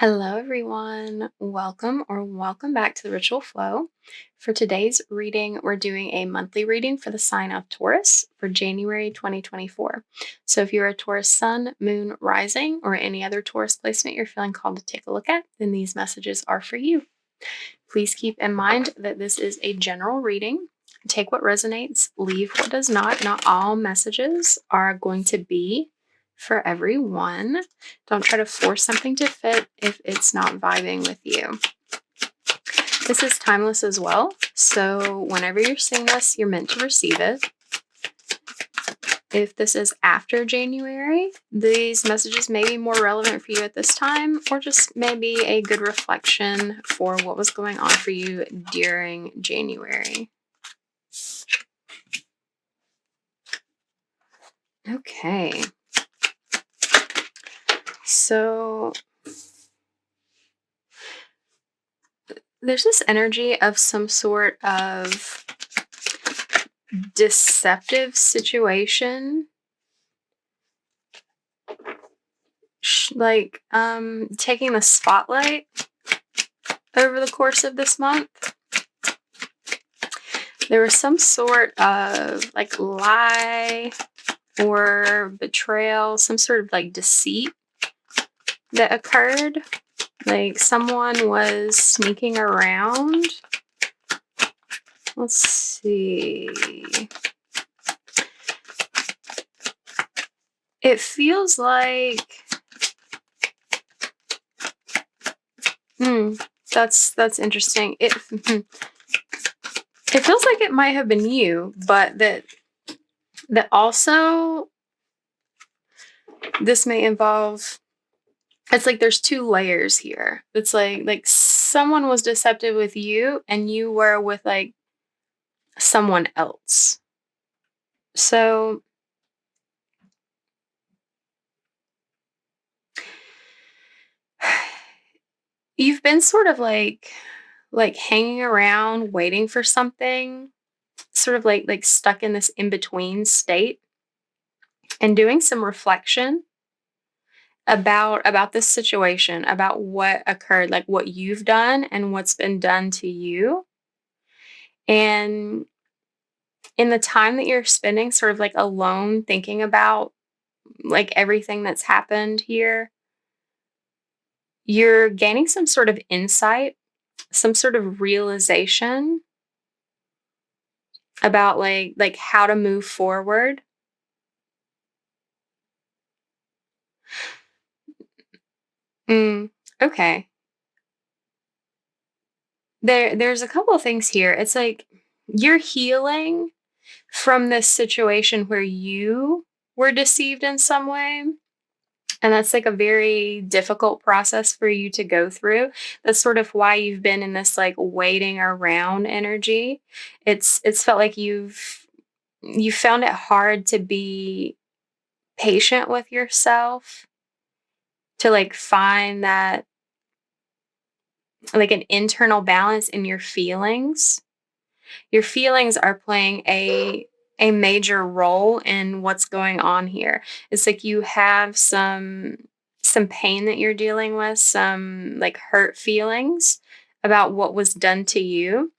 Hello, everyone. Welcome back to the Ritual Flow. For today's reading, we're doing a monthly reading for the sign of Taurus for January 2024. So, if you're a Taurus sun, moon, rising, or any other Taurus placement you're feeling called to take a look at, then these messages are for you. Please keep in mind that this is a general reading. Take what resonates, leave what does not. Not all messages are going to be for everyone. Don't try to force something to fit if it's not vibing with you. This is timeless as well. So whenever you're seeing this, you're meant to receive it. If this is after January, these messages may be more relevant for you at this time, or just maybe a good reflection for what was going on for you during January. Okay. So there's this energy of some sort of deceptive situation, like taking the spotlight over the course of this month. There was some sort of like lie or betrayal, some sort of like deceit that occurred. Like someone was sneaking around. Let's see. It feels like that's interesting. It feels like it might have been you, but that also this may involve, it's like there's two layers here. It's like someone was deceptive with you and you were with like someone else. So you've been sort of like hanging around waiting for something, sort of like stuck in this in-between state, and doing some reflection about this situation, about what occurred, like what you've done and what's been done to you. And in the time that you're spending sort of like alone thinking about like everything that's happened here, you're gaining some sort of insight, some sort of realization about like how to move forward. Okay. There's a couple of things here. It's like you're healing from this situation where you were deceived in some way. And that's like a very difficult process for you to go through. That's sort of why you've been in this like waiting around energy. It's felt like you found it hard to be patient with yourself, to like find that like an internal balance in your feelings. Your feelings are playing a major role in what's going on here. It's like you have some pain that you're dealing with, some like hurt feelings about what was done to you.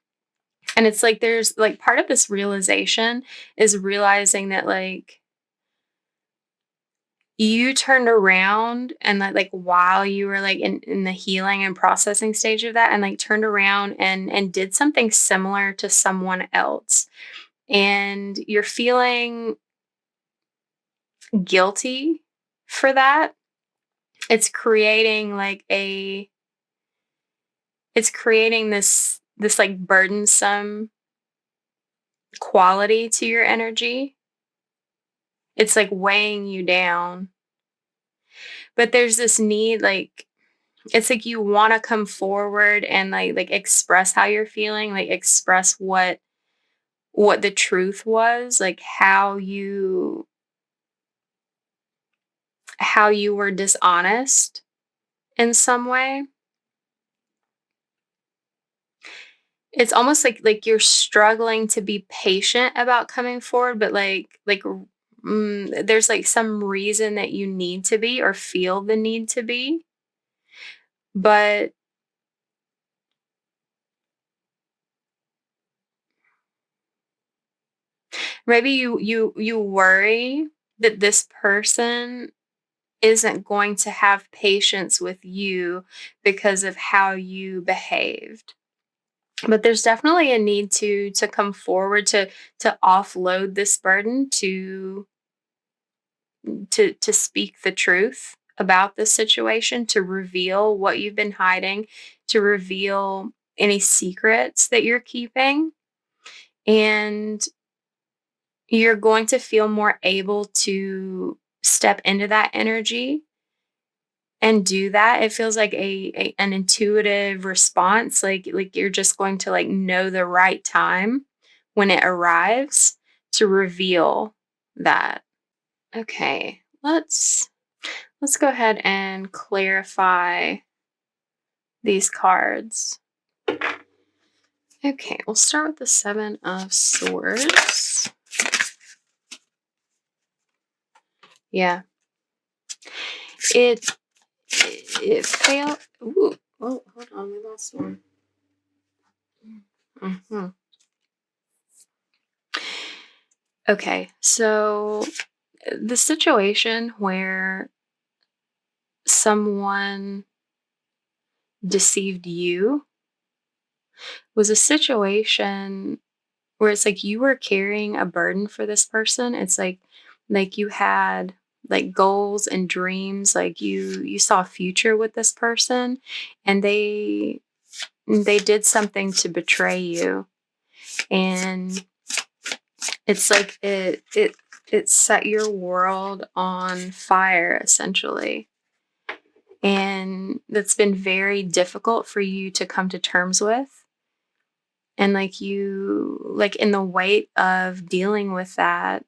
And it's like there's like part of this realization is realizing that like you turned around and like while you were like in the healing and processing stage of that, and like turned around and did something similar to someone else, and you're feeling guilty for that. It's creating like it's creating this like burdensome quality to your energy. It's like weighing you down. But there's this need, like it's like you want to come forward and like express how you're feeling, like express what the truth was, like how you were dishonest in some way. It's almost like you're struggling to be patient about coming forward, but there's like some reason that you need to be or feel the need to be. But maybe you worry that this person isn't going to have patience with you because of how you behaved. But there's definitely a need to come forward to offload this burden, to speak the truth about this situation, to reveal what you've been hiding, to reveal any secrets that you're keeping. And you're going to feel more able to step into that energy and do that. It feels like an intuitive response, like you're just going to like know the right time when it arrives to reveal that. Okay, let's go ahead and clarify these cards. Okay, we'll start with the 7 of Swords. Yeah. It it failed. Ooh, oh, hold on, we lost one. Hmm. Okay, so the situation where someone deceived you was a situation where it's like you were carrying a burden for this person. It's like you had like goals and dreams, like you saw a future with this person, and they did something to betray you. And it's like it set your world on fire essentially. And that's been very difficult for you to come to terms with. And like in the weight of dealing with that,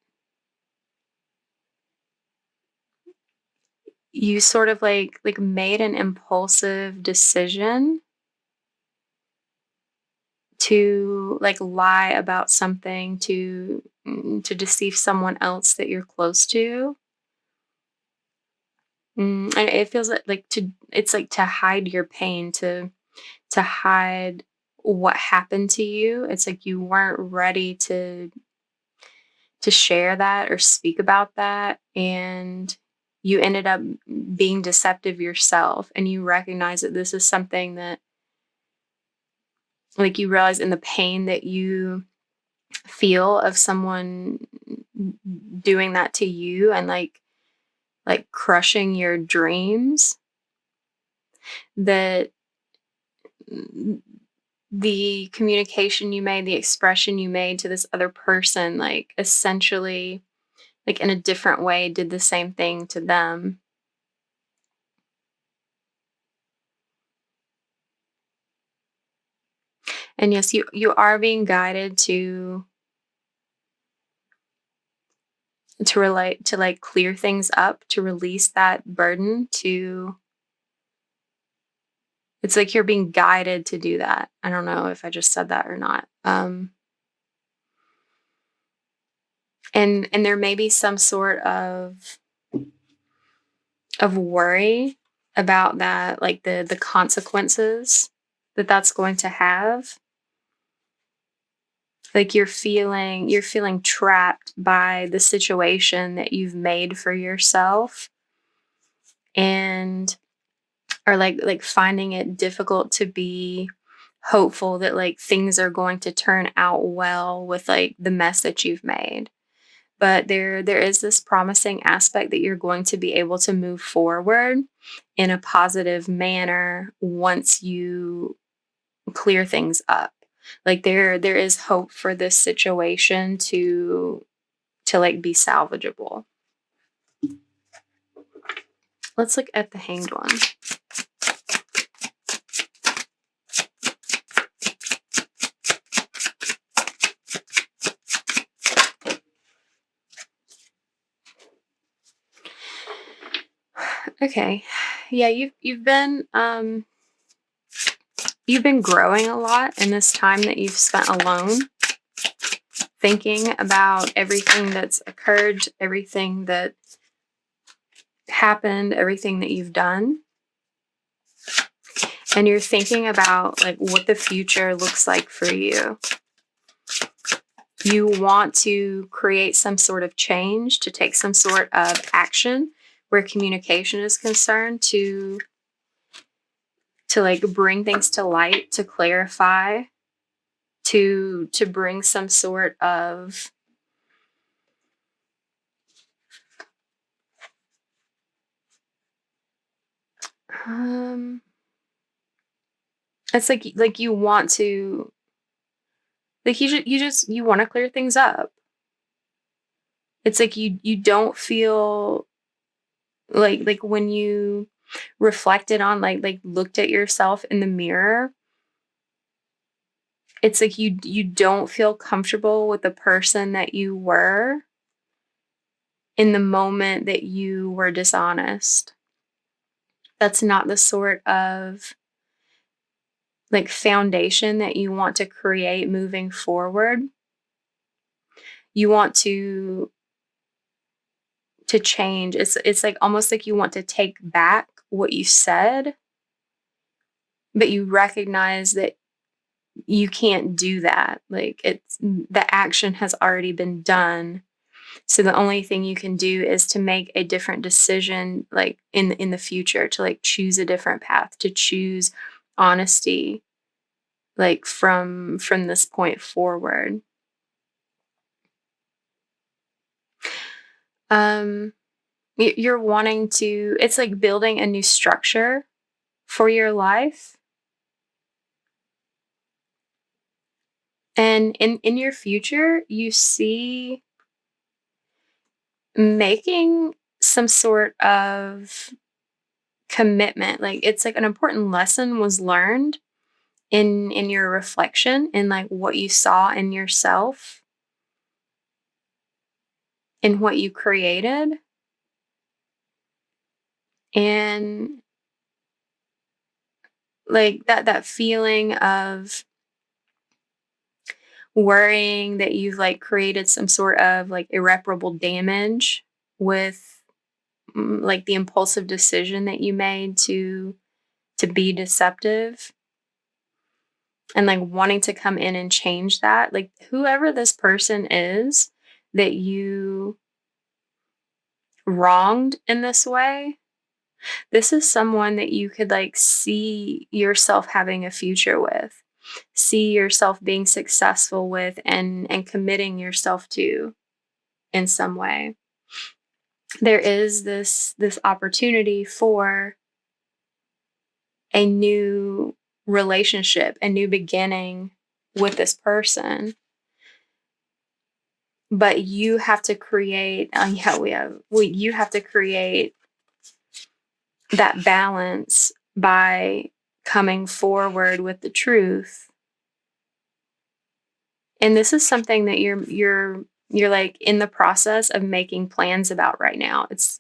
you sort of like made an impulsive decision to like lie about something to deceive someone else that you're close to. And it feels like to it's like to hide your pain, to hide what happened to you. It's like you weren't ready to share that or speak about that, and you ended up being deceptive yourself, and you recognize that this is something that like you realize in the pain that you feel of someone doing that to you and like crushing your dreams, that the communication you made, the expression you made to this other person, like essentially, like in a different way, did the same thing to them. And yes, you are being guided to relate, to like clear things up, to release that burden, to it's like you're being guided to do that. I don't know if I just said that or not. And there may be some sort of worry about that, like the consequences that that's going to have. Like you're feeling trapped by the situation that you've made for yourself, and are like finding it difficult to be hopeful that like things are going to turn out well with like the mess that you've made. But there is this promising aspect that you're going to be able to move forward in a positive manner once you clear things up. Like there is hope for this situation to like be salvageable. Let's look at the Hanged One. Okay. Yeah, you've been growing a lot in this time that you've spent alone, thinking about everything that's occurred, everything that happened, everything that you've done. and you're thinking about like what the future looks like for you. You want to create some sort of change, to take some sort of action where communication is concerned, to like bring things to light, to clarify, to bring some sort of it's like you want to, like you want to clear things up. It's like you don't feel like when you reflected on like looked at yourself in the mirror, it's like you don't feel comfortable with the person that you were in the moment that you were dishonest. That's not the sort of like foundation that you want to create moving forward. You want to change. It's like almost like you want to take back what you said, but you recognize that you can't do that. Like it's the action has already been done. So the only thing you can do is to make a different decision, like in the future, to like choose a different path, to choose honesty, like from this point forward. You're wanting to, it's like building a new structure for your life. And in your future, you see making some sort of commitment. Like it's like an important lesson was learned in your reflection, in like what you saw in yourself, in what you created. And like that feeling of worrying that you've like created some sort of like irreparable damage with like the impulsive decision that you made to be deceptive, and like wanting to come in and change that. Like whoever this person is that you wronged in this way, this is someone that you could like see yourself having a future with, see yourself being successful with, and committing yourself to in some way. There is this opportunity for a new relationship, a new beginning with this person. But you have to create, you have to create that balance by coming forward with the truth. And this is something that you're like in the process of making plans about right now. It's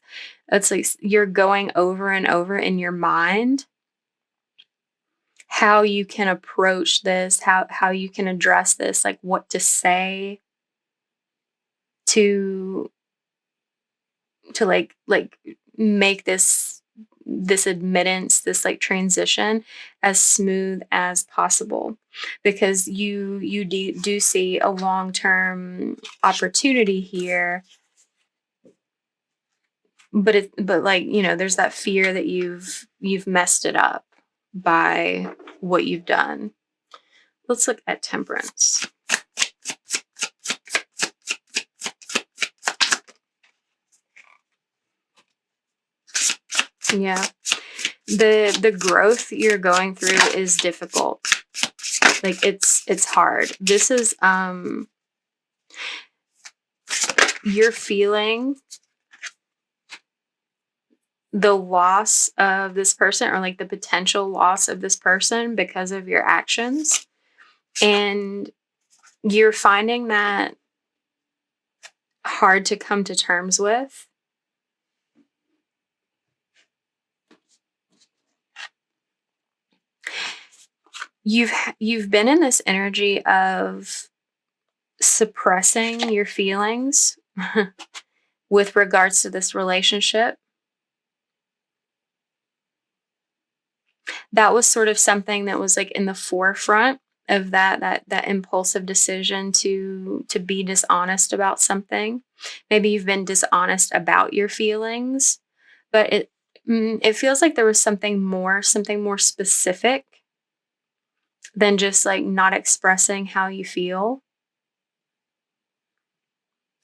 like you're going over and over in your mind how you can approach this, how you can address this, like what to say to like make this admittance, this like transition as smooth as possible, because you do see a long-term opportunity here, but like, you know, there's that fear that you've messed it up by what you've done. Let's look at Temperance. Yeah. The growth you're going through is difficult. Like it's hard. This is you're feeling the loss of this person, or like the potential loss of this person because of your actions. And you're finding that hard to come to terms with. You've been in this energy of suppressing your feelings with regards to this relationship. that was sort of something that was like in the forefront of that impulsive decision to be dishonest about something. Maybe you've been dishonest about your feelings, but it feels like there was something more specific than just like not expressing how you feel.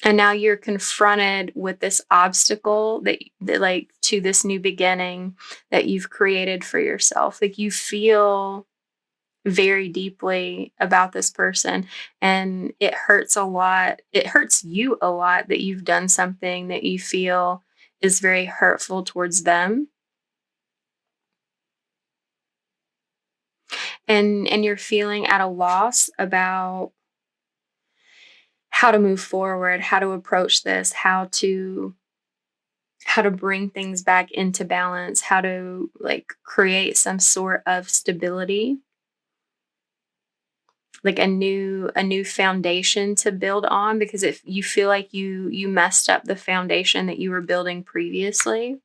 And now you're confronted with this obstacle that like to this new beginning that you've created for yourself. Like you feel very deeply about this person, and it hurts a lot. It hurts you a lot that you've done something that you feel is very hurtful towards them. And you're feeling at a loss about how to move forward, how to approach this, how to bring things back into balance, how to like create some sort of stability, like a new foundation to build on, because if you feel like you messed up the foundation that you were building previously,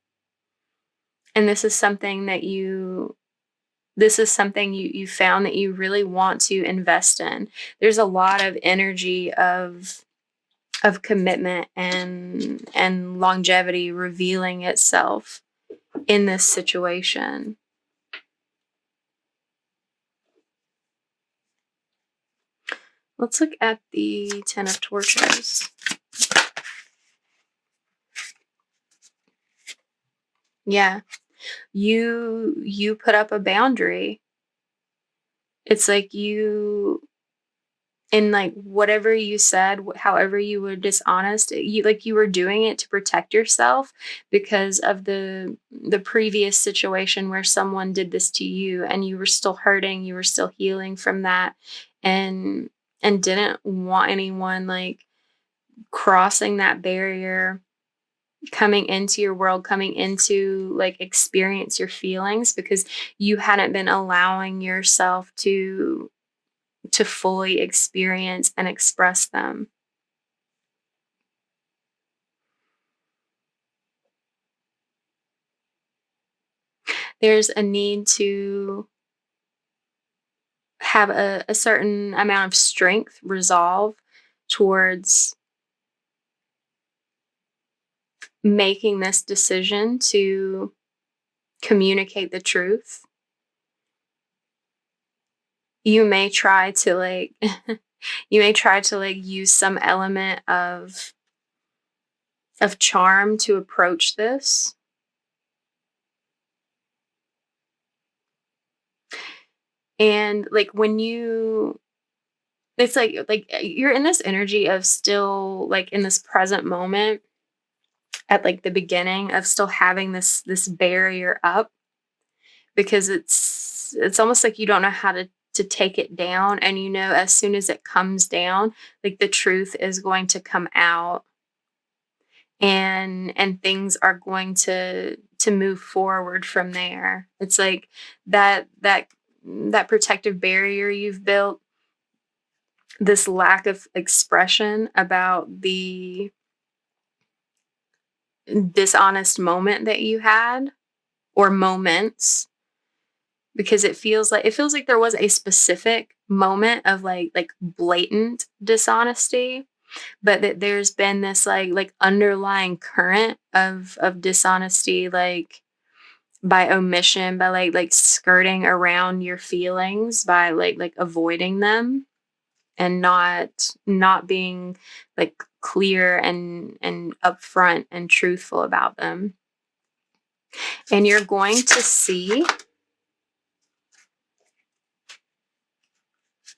and this is something you found that you really want to invest in. There's a lot of energy of commitment and longevity revealing itself in this situation. Let's look at the 10 of torches. Yeah. You put up a boundary. It's like you in like whatever you said, however you were dishonest, you were doing it to protect yourself because of the previous situation where someone did this to you and you were still hurting, you were still healing from that, and didn't want anyone like crossing that barrier, coming into your world, coming into like experience your feelings because you hadn't been allowing yourself to fully experience and express them. There's a need to have a certain amount of strength, resolve towards making this decision to communicate the truth. You may try to like you may try to like use some element of charm to approach this. And like when you it's like you're in this energy of still like in this present moment at like the beginning of still having this barrier up because it's almost like you don't know how to take it down, and you know as soon as it comes down like the truth is going to come out, and things are going to move forward from there. It's like that protective barrier you've built, this lack of expression about the dishonest moment that you had, or moments, because it feels like there was a specific moment of like blatant dishonesty, but that there's been this like underlying current of dishonesty, like by omission, by like skirting around your feelings, by like avoiding them, and not being like clear and upfront and truthful about them. And you're going to see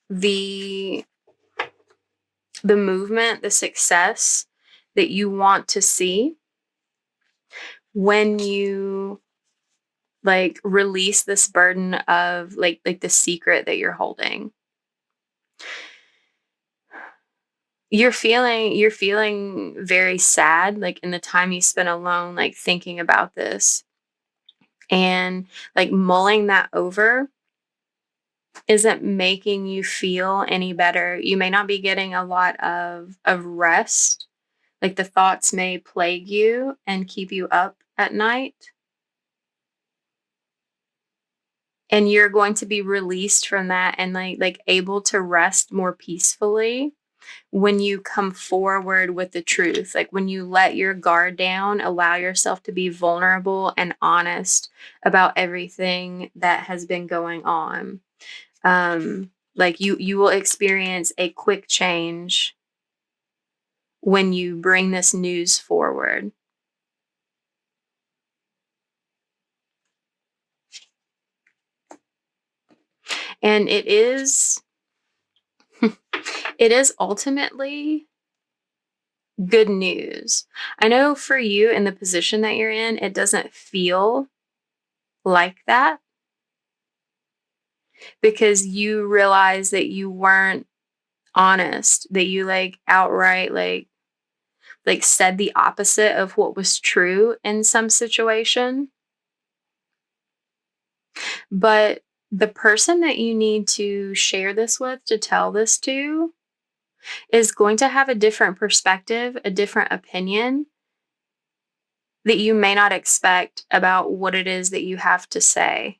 the the movement, the success that you want to see when you like release this burden of like the secret that you're holding. You're feeling very sad like in the time you spent alone like thinking about this, and like mulling that over isn't making you feel any better. You may not be getting a lot of rest. Like the thoughts may plague you and keep you up at night. And you're going to be released from that and like able to rest more peacefully when you come forward with the truth. Like when you let your guard down, allow yourself to be vulnerable and honest about everything that has been going on. Like you will experience a quick change when you bring this news forward. And it is ultimately good news. I know for you in the position that you're in, it doesn't feel like that because you realize that you weren't honest, that you like outright like said the opposite of what was true in some situation. But the person that you need to share this with, to tell this to, is going to have a different perspective, a different opinion that you may not expect about what it is that you have to say.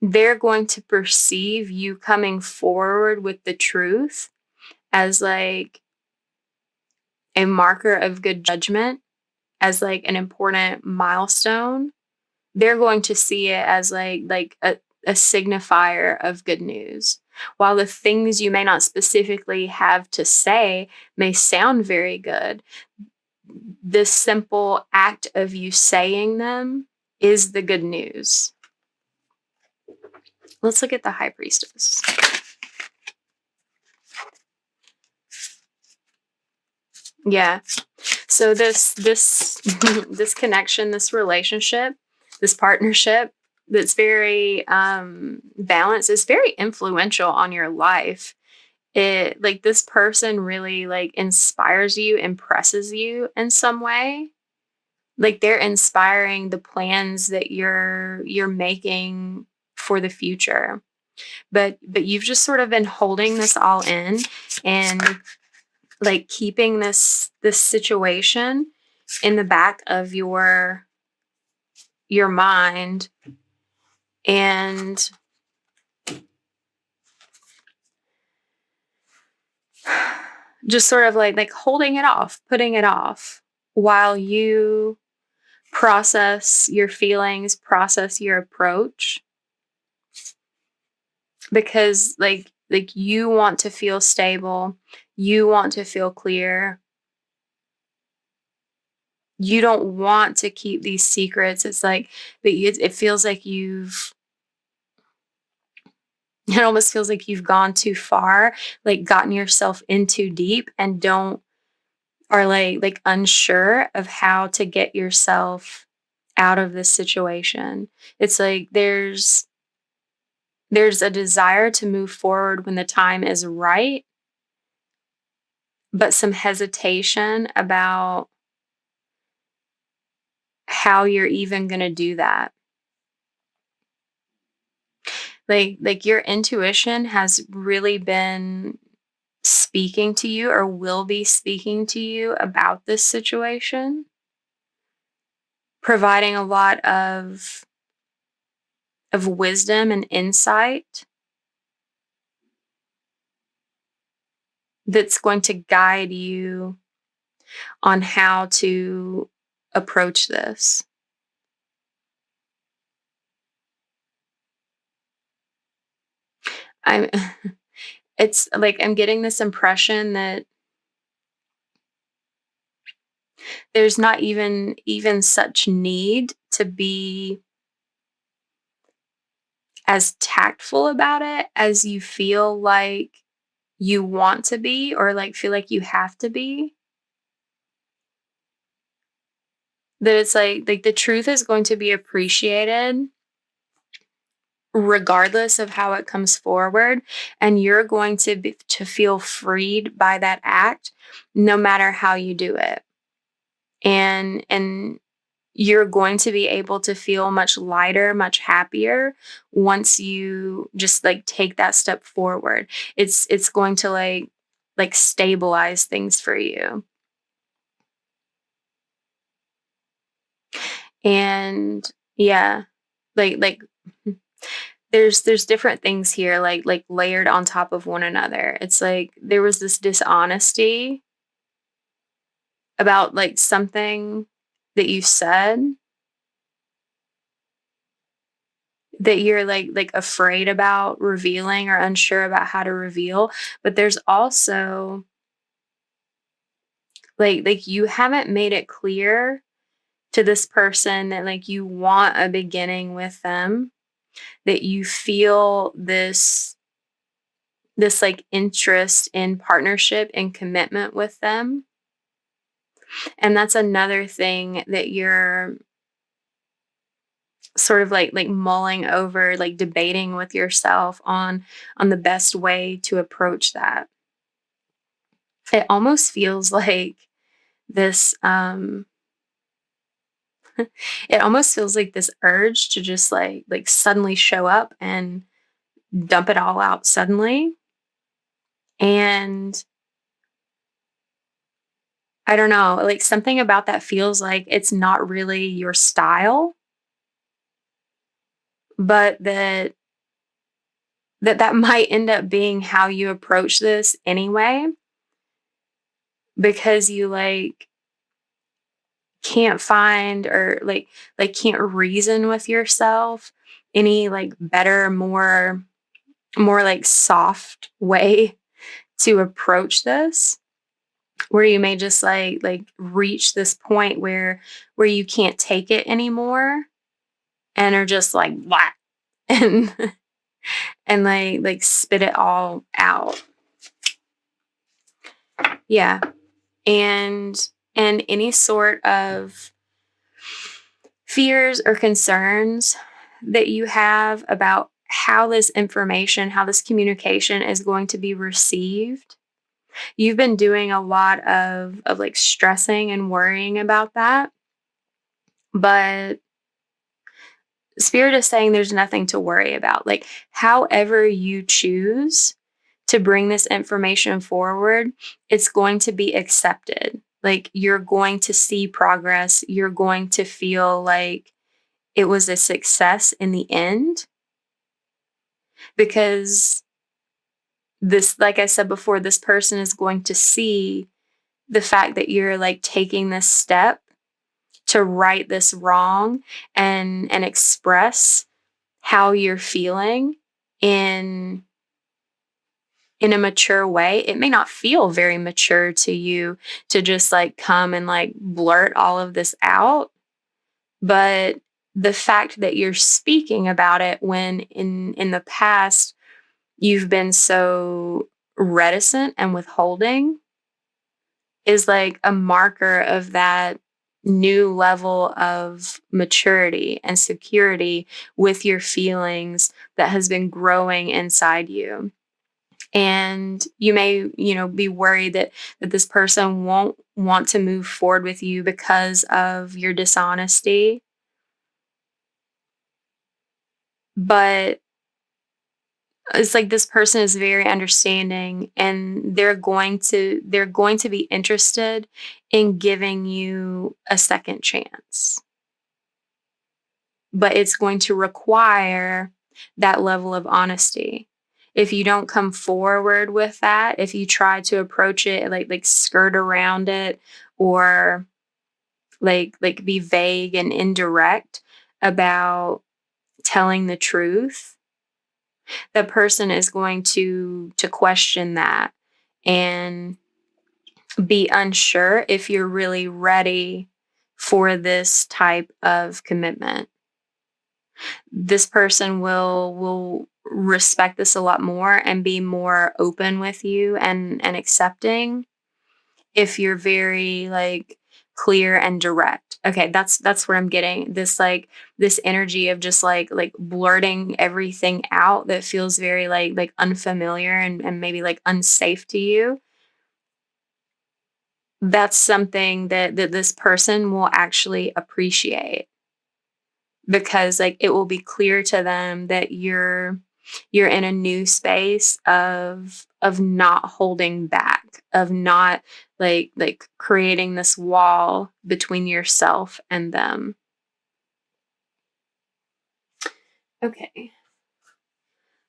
They're going to perceive you coming forward with the truth as like a marker of good judgment, as like an important milestone. They're going to see it as like a signifier of good news. While the things you may not specifically have to say may sound very good, this simple act of you saying them is the good news. Let's look at the High Priestess. Yeah. So this this connection, this relationship, this partnership that's very balanced is very influential on your life. It like this person really like inspires you, impresses you in some way. Like they're inspiring the plans that you're making for the future. But you've just sort of been holding this all in and like keeping this situation in the back of your mind and just sort of like holding it off, putting it off while you process your feelings, process your approach, because like you want to feel stable, you want to feel clear. You don't want to keep these secrets. It's like, but it feels like it almost feels like you've gone too far, like gotten yourself in too deep and don't are like unsure of how to get yourself out of this situation. It's like there's a desire to move forward when the time is right, but some hesitation about how you're even going to do that. Like your intuition has really been speaking to you or will be speaking to you about this situation, providing a lot of wisdom and insight that's going to guide you on how to approach this. I'm it's like I'm getting this impression that there's not even such need to be as tactful about it as you feel like you want to be or like feel like you have to be. That it's like the truth is going to be appreciated regardless of how it comes forward, and you're going to feel freed by that act no matter how you do it. And you're going to be able to feel much lighter, much happier once you just like take that step forward. It's going to like stabilize things for you. And yeah, like There's different things here, like layered on top of one another. It's like there was this dishonesty about like something that you said that you're like afraid about revealing or unsure about how to reveal. But there's also like you haven't made it clear to this person that like you want a beginning with them, that you feel this like interest in partnership and commitment with them. And that's another thing that you're sort of like mulling over, like debating with yourself on the best way to approach that. It almost feels like this it almost feels like this urge to just like suddenly show up and dump it all out suddenly. And I don't know, like something about that feels like it's not really your style, but that might end up being how you approach this anyway, because you like can't find or like can't reason with yourself any like better, more like soft way to approach this, where you may just like reach this point where you can't take it anymore and are just like blah and and like spit it all out. Yeah. And any sort of fears or concerns that you have about how this information, how this communication is going to be received. You've been doing a lot of like stressing and worrying about that, but Spirit is saying there's nothing to worry about. Like, however you choose to bring this information forward, it's going to be accepted. Like, you're going to see progress. You're going to feel like it was a success in the end, because this, like I said before, this person is going to see the fact that you're like taking this step to right this wrong and express how you're feeling in in a mature way. It may not feel very mature to you to just like come and like blurt all of this out, but the fact that you're speaking about it when in the past you've been so reticent and withholding is like a marker of that new level of maturity and security with your feelings that has been growing inside you. And you may, be worried that this person won't want to move forward with you because of your dishonesty. But it's like this person is very understanding, and they're going to be interested in giving you a second chance, but it's going to require that level of honesty. If you don't come forward with that, if you try to approach it like skirt around it, or like be vague and indirect about telling the truth, the person is going to question that and be unsure if you're really ready for this type of commitment. This person will respect this a lot more and be more open with you and accepting if you're very like clear and direct. Okay, that's where I'm getting this, like this energy of just like blurting everything out that feels very like unfamiliar and maybe like unsafe to you. That's something that this person will actually appreciate, because like it will be clear to them that you're in a new space of not holding back, of not like creating this wall between yourself and them. Okay.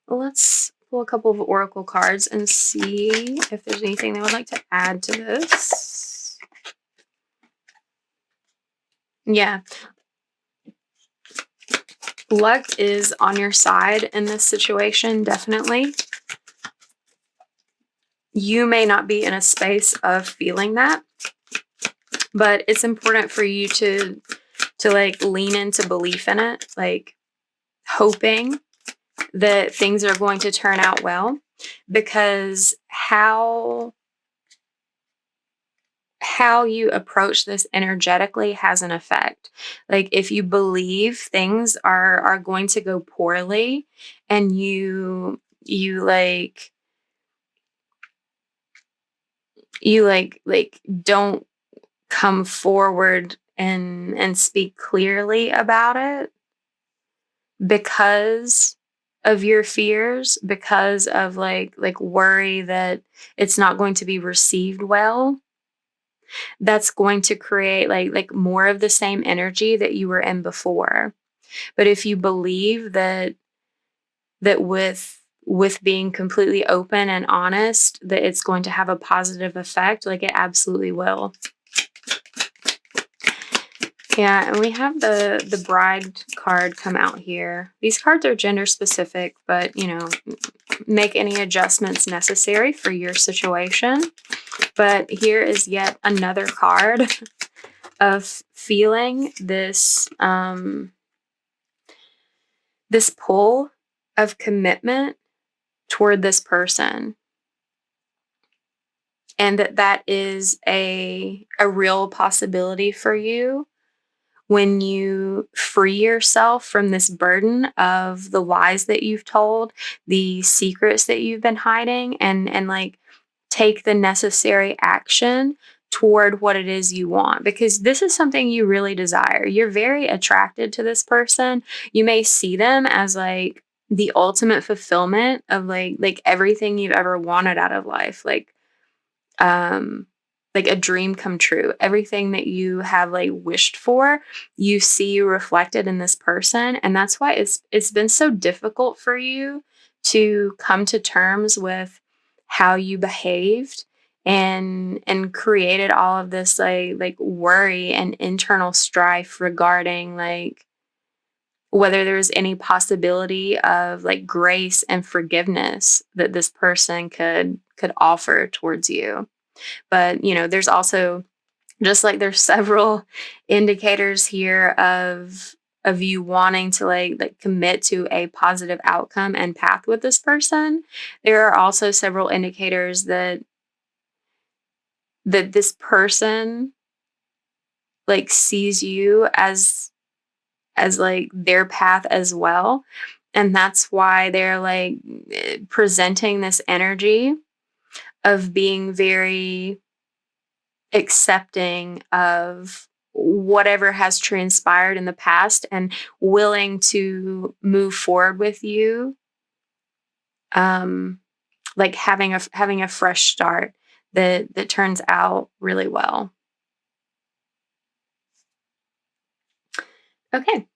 Let's pull a couple of oracle cards and see if there's anything they would like to add to this. Yeah. Luck is on your side in this situation, definitely. You may not be in a space of feeling that, but it's important for you to like lean into belief in it, like hoping that things are going to turn out well, because how you approach this energetically has an effect. Like if you believe things are going to go poorly and you don't come forward and speak clearly about it because of your fears, because of like worry that it's not going to be received well, that's going to create like more of the same energy that you were in before. But if you believe that with being completely open and honest, that it's going to have a positive effect, like it absolutely will. Yeah, and we have the bride card come out here. These cards are gender specific, but make any adjustments necessary for your situation. But here is yet another card of feeling this this pull of commitment toward this person, and that is a real possibility for you when you free yourself from this burden of the lies that you've told, the secrets that you've been hiding, and like take the necessary action toward what it is you want, because this is something you really desire. You're very attracted to this person. You may see them as like the ultimate fulfillment of like everything you've ever wanted out of life. Um like a dream come true. Everything that you have like wished for, you see reflected in this person, and that's why it's been so difficult for you to come to terms with how you behaved and created all of this like worry and internal strife regarding like whether there's any possibility of like grace and forgiveness that this person could offer towards you. But there's also, just like there's several indicators here of you wanting to like commit to a positive outcome and path with this person. There are also several indicators that this person like sees you as like their path as well, and that's why they're like presenting this energy of being very accepting of whatever has transpired in the past and willing to move forward with you, um like having a fresh start that turns out really well. Okay,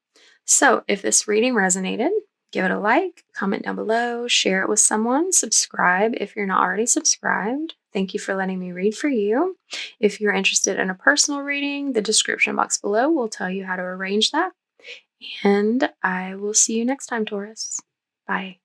so if this reading resonated, give it a like, comment down below, share it with someone, subscribe if you're not already subscribed. Thank you for letting me read for you. If you're interested in a personal reading, the description box below will tell you how to arrange that. And I will see you next time, Taurus. Bye.